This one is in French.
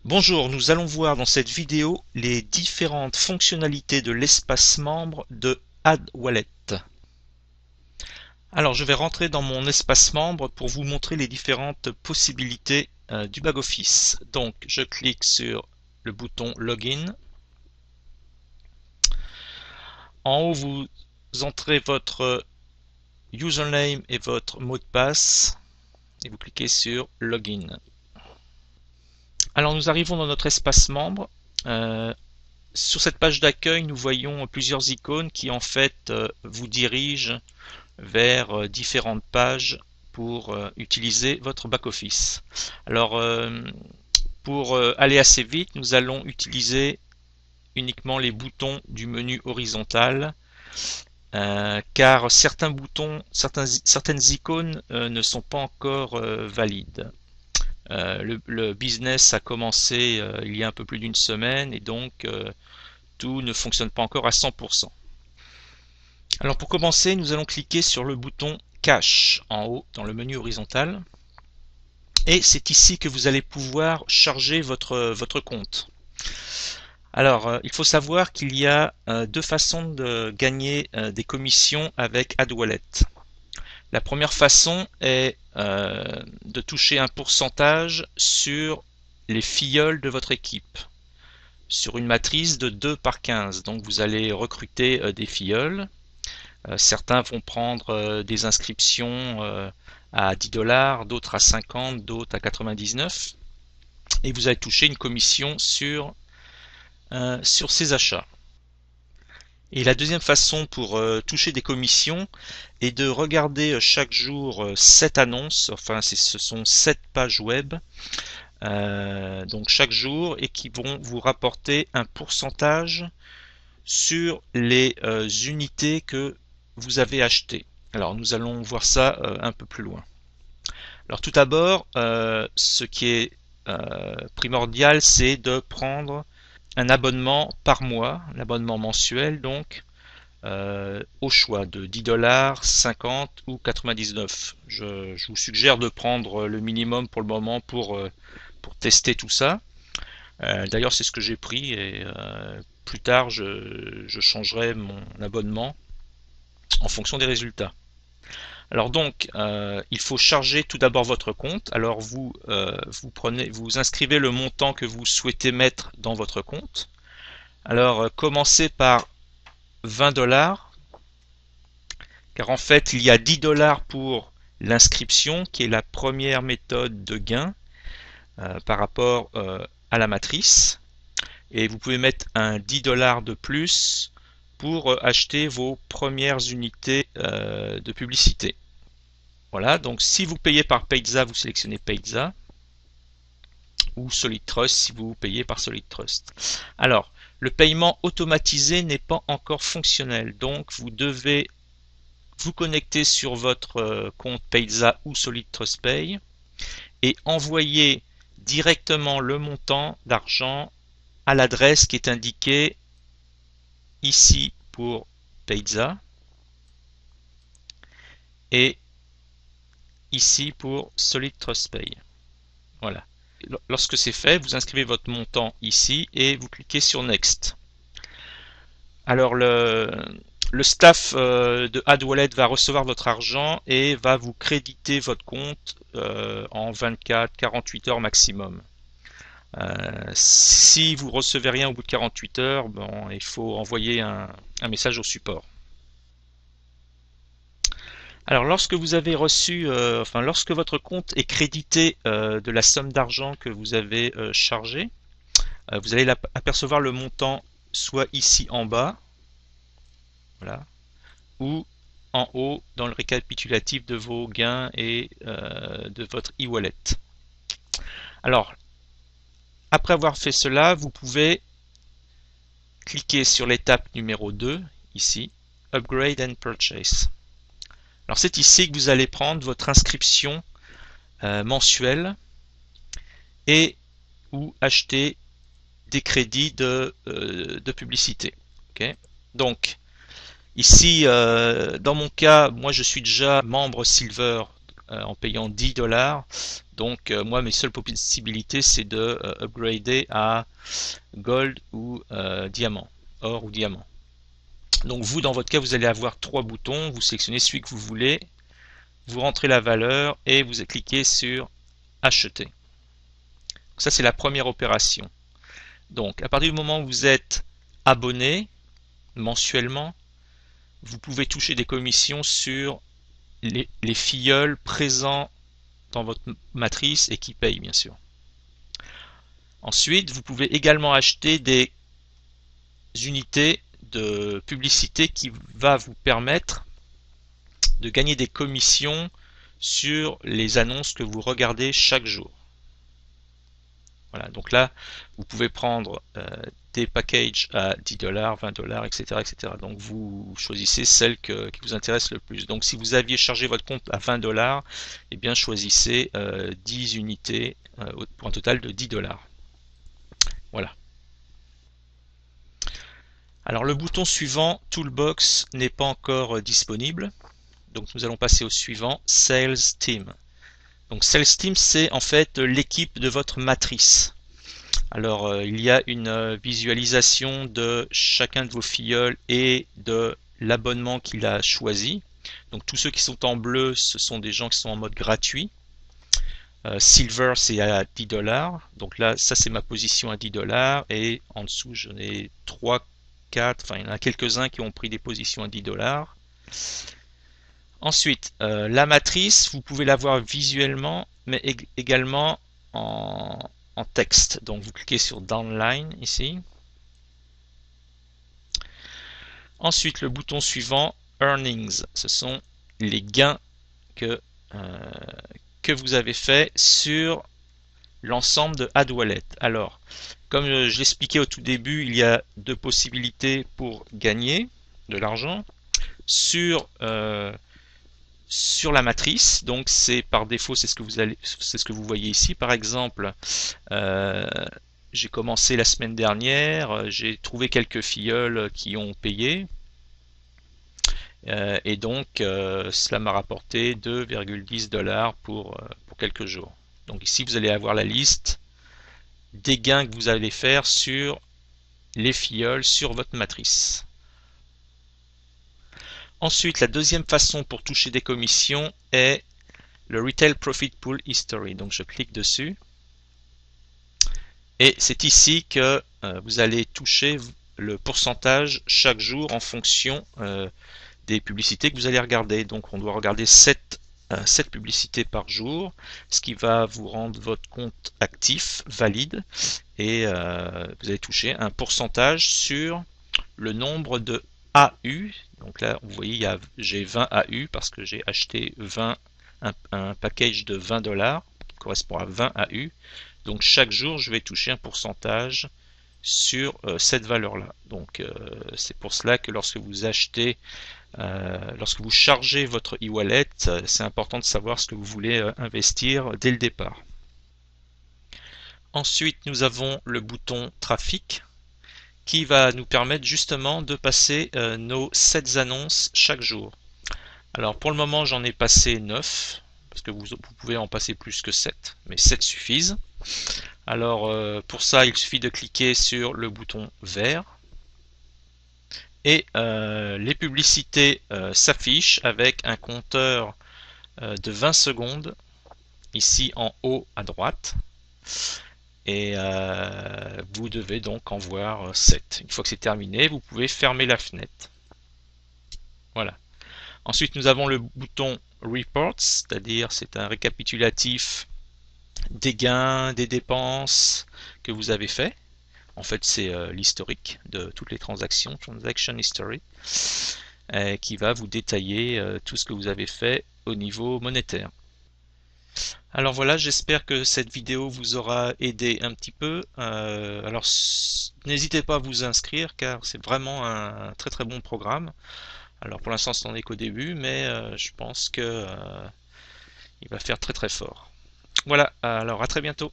Bonjour, nous allons voir dans cette vidéo les différentes fonctionnalités de l'espace membre de AddWallet. Alors je vais rentrer dans mon espace membre pour vous montrer les différentes possibilités du back-office. Donc je clique sur le bouton Login. En haut vous entrez votre username et votre mot de passe et vous cliquez sur Login. Alors nous arrivons dans notre espace membre. Sur cette page d'accueil, nous voyons plusieurs icônes qui en fait vous dirigent vers différentes pages pour utiliser votre back-office. Alors pour aller assez vite, nous allons utiliser uniquement les boutons du menu horizontal car certains boutons, certaines icônes ne sont pas encore valides. Le business a commencé il y a un peu plus d'une semaine et donc tout ne fonctionne pas encore à 100%. Alors pour commencer, nous allons cliquer sur le bouton Cache en haut dans le menu horizontal. Et c'est ici que vous allez pouvoir charger votre compte. Alors, il faut savoir qu'il y a deux façons de gagner des commissions avec AddWallet. La première façon est de toucher un pourcentage sur les filleuls de votre équipe, sur une matrice de 2 par 15. Donc vous allez recruter des filleuls. Certains vont prendre des inscriptions à 10 $, d'autres à 50, d'autres à 99. Et vous allez toucher une commission sur ces achats. Et la deuxième façon pour toucher des commissions est de regarder chaque jour 7 annonces, enfin ce sont 7 pages web, donc chaque jour, et qui vont vous rapporter un pourcentage sur les unités que vous avez achetées. Alors nous allons voir ça un peu plus loin. Alors tout d'abord, ce qui est primordial, c'est de prendre un abonnement par mois, l'abonnement mensuel donc, au choix de 10 $, 50 ou 99. Je vous suggère de prendre le minimum pour le moment pour tester tout ça. D'ailleurs c'est ce que j'ai pris et plus tard je changerai mon abonnement en fonction des résultats. Alors donc, il faut charger tout d'abord votre compte. Alors vous inscrivez le montant que vous souhaitez mettre dans votre compte. Alors commencez par 20 $, car en fait il y a 10 $ pour l'inscription, qui est la première méthode de gain par rapport à la matrice. Et vous pouvez mettre un 10 $ de plus pour acheter vos premières unités de publicité. Voilà, donc si vous payez par Payza, vous sélectionnez Payza, ou Solid Trust si vous payez par Solid Trust. Alors, le paiement automatisé n'est pas encore fonctionnel, donc vous devez vous connecter sur votre compte Payza ou Solid Trust Pay et envoyer directement le montant d'argent à l'adresse qui est indiquée ici pour Payza et ici pour Solid Trust Pay. Voilà. Lorsque c'est fait, vous inscrivez votre montant ici et vous cliquez sur Next. Alors le staff de AddWallet va recevoir votre argent et va vous créditer votre compte en 24-48 heures maximum. Si vous recevez rien au bout de 48 heures, bon, il faut envoyer un message au support. Alors lorsque vous avez reçu, lorsque votre compte est crédité de la somme d'argent que vous avez chargée, vous allez apercevoir le montant soit ici en bas, voilà, ou en haut dans le récapitulatif de vos gains et de votre e-wallet. Alors, après avoir fait cela, vous pouvez cliquer sur l'étape numéro 2, ici, Upgrade and Purchase. Alors c'est ici que vous allez prendre votre inscription mensuelle et ou acheter des crédits de publicité. Okay. Donc ici, dans mon cas, moi je suis déjà membre Silver en payant 10 $. Donc moi mes seules possibilités c'est de upgrader à gold ou diamant, or ou diamant. Donc vous dans votre cas vous allez avoir 3 boutons, vous sélectionnez celui que vous voulez, vous rentrez la valeur et vous cliquez sur acheter. Donc ça c'est la première opération. Donc à partir du moment où vous êtes abonné mensuellement, vous pouvez toucher des commissions sur les filleuls présents dans votre matrice et qui payent bien sûr. Ensuite, vous pouvez également acheter des unités de publicité qui va vous permettre de gagner des commissions sur les annonces que vous regardez chaque jour. Voilà, donc là, vous pouvez prendre des packages à 10 $, 20 $, etc., etc. Donc vous choisissez celle qui vous intéresse le plus. Donc si vous aviez chargé votre compte à 20 $, eh bien choisissez 10 unités pour un total de 10 $. Voilà. Alors le bouton suivant, Toolbox, n'est pas encore disponible. Donc nous allons passer au suivant, Sales Team. Donc Sales Team, c'est en fait l'équipe de votre matrice. Alors il y a une visualisation de chacun de vos filleuls et de l'abonnement qu'il a choisi. Donc tous ceux qui sont en bleu, ce sont des gens qui sont en mode gratuit. Silver, c'est à 10 $. Donc là, ça c'est ma position à 10 $. Et en dessous, j'en ai 3, 4, enfin il y en a quelques-uns qui ont pris des positions à 10 $. Ensuite, la matrice, vous pouvez la voir visuellement, mais également en texte. Donc vous cliquez sur Downline ici. Ensuite, le bouton suivant, Earnings. Ce sont les gains que vous avez fait sur l'ensemble de AdWallet. Alors, comme je l'expliquais au tout début, il y a deux possibilités pour gagner de l'argent sur la matrice. Donc c'est par défaut, c'est ce que vous voyez ici. Par exemple, j'ai commencé la semaine dernière, j'ai trouvé quelques filleuls qui ont payé. Et donc cela m'a rapporté 2,10 $ pour quelques jours. Donc ici vous allez avoir la liste des gains que vous allez faire sur les filleuls sur votre matrice. Ensuite, la deuxième façon pour toucher des commissions est le Retail Profit Pool History. Donc je clique dessus. Et c'est ici que vous allez toucher le pourcentage chaque jour en fonction des publicités que vous allez regarder. Donc on doit regarder 7 publicités par jour, ce qui va vous rendre votre compte actif, valide. Et vous allez toucher un pourcentage sur le nombre de AU. Donc là, vous voyez, j'ai 20 AU parce que j'ai acheté un package de 20 $ qui correspond à 20 AU. Donc chaque jour, je vais toucher un pourcentage sur cette valeur-là. Donc c'est pour cela que lorsque vous achetez, lorsque vous chargez votre e-wallet, c'est important de savoir ce que vous voulez investir dès le départ. Ensuite, nous avons le bouton trafic qui va nous permettre justement de passer nos 7 annonces chaque jour. Alors pour le moment j'en ai passé 9, parce que vous pouvez en passer plus que 7, mais 7 suffisent. Alors pour ça il suffit de cliquer sur le bouton vert et les publicités s'affichent avec un compteur de 20 secondes ici en haut à droite. Et vous devez donc en voir 7. Une fois que c'est terminé, vous pouvez fermer la fenêtre. Voilà. Ensuite, nous avons le bouton Reports, c'est-à-dire c'est un récapitulatif des gains, des dépenses que vous avez fait. En fait, c'est l'historique de toutes les transactions, Transaction History, qui va vous détailler tout ce que vous avez fait au niveau monétaire. Alors voilà, j'espère que cette vidéo vous aura aidé un petit peu. Alors n'hésitez pas à vous inscrire car c'est vraiment un très très bon programme. Alors pour l'instant, ce n'en est qu'au début, mais je pense que il va faire très très fort. Voilà, alors à très bientôt.